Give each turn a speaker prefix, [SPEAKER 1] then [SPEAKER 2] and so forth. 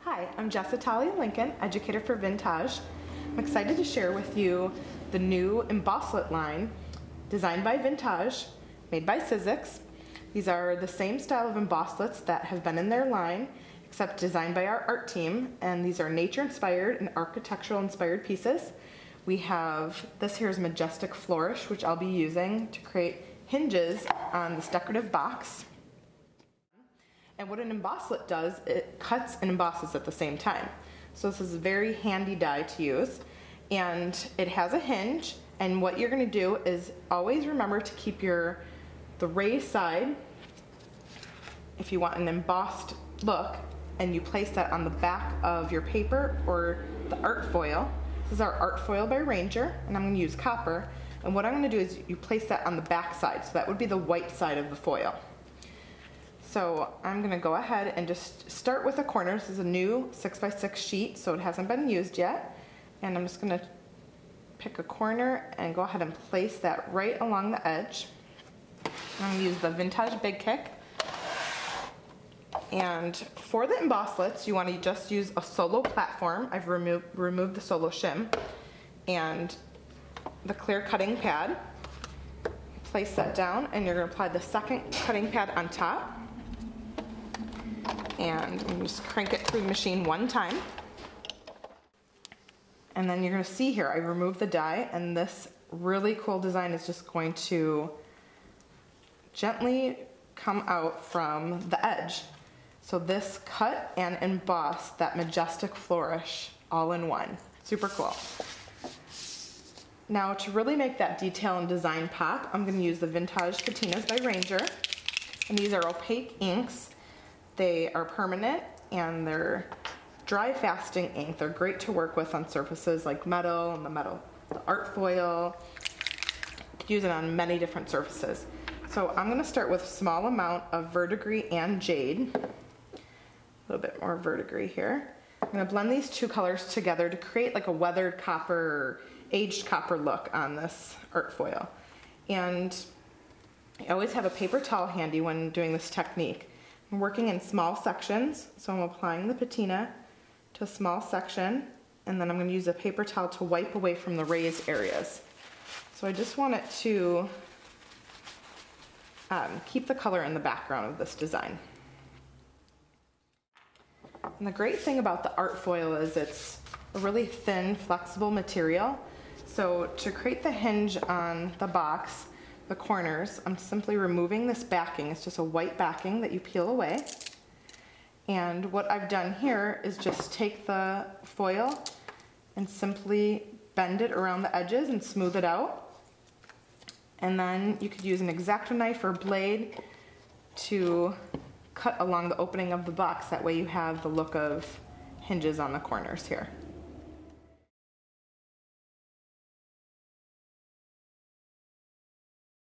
[SPEAKER 1] Hi, I'm Jess Italia Lincoln, educator for Vintaj. I'm excited to share with you the new embosslet line designed by Vintaj, made by Sizzix. These are the same style of embosslits that have been in their line, except designed by our art team, and these are nature-inspired and architectural-inspired pieces. We have, this here is Majestic Flourish, which I'll be using to create hinges on this decorative box. And what an embosslet does, it cuts and embosses at the same time. So this is a very handy die to use. And it has a hinge, and what you're gonna do is always remember to keep the raised side, if you want an embossed look, and you place that on the back of your paper or the art foil. This is our art foil by Ranger, and I'm gonna use copper. And what I'm gonna do is you place that on the back side, so that would be the white side of the foil. So I'm gonna go ahead and just start with a corner. This is a new 6x6 sheet, so it hasn't been used yet. And I'm just gonna pick a corner and go ahead and place that right along the edge. I'm gonna use the Vintaj BIGkick. And for the embosslets, you wanna just use a solo platform. I've removed the solo shim and the clear cutting pad. Place that down, and you're gonna apply the second cutting pad on top. And I'm just crank it through the machine one time. And then you're gonna see here, I removed the die, and this really cool design is just going to gently come out from the edge. So this cut and emboss that majestic flourish all in one. Super cool. Now to really make that detail and design pop, I'm gonna use the Vintaj patinas by Ranger. And these are opaque inks. They are permanent and they're dry fasting ink. They're great to work with on surfaces like metal and the art foil. You could use it on many different surfaces. So I'm gonna start with a small amount of verdigris and jade. A little bit more verdigris here. I'm gonna blend these two colors together to create like a weathered copper or aged copper look on this art foil. And I always have a paper towel handy when doing this technique. I'm working in small sections, so I'm applying the patina to a small section, and then I'm going to use a paper towel to wipe away from the raised areas. So I just want it to keep the color in the background of this design. And the great thing about the art foil is it's a really thin, flexible material. So to create the hinge on the box, the corners, I'm simply removing this backing. It's just a white backing that you peel away. And what I've done here is just take the foil and simply bend it around the edges and smooth it out. And then you could use an X-Acto knife or blade to cut along the opening of the box. That way you have the look of hinges on the corners here.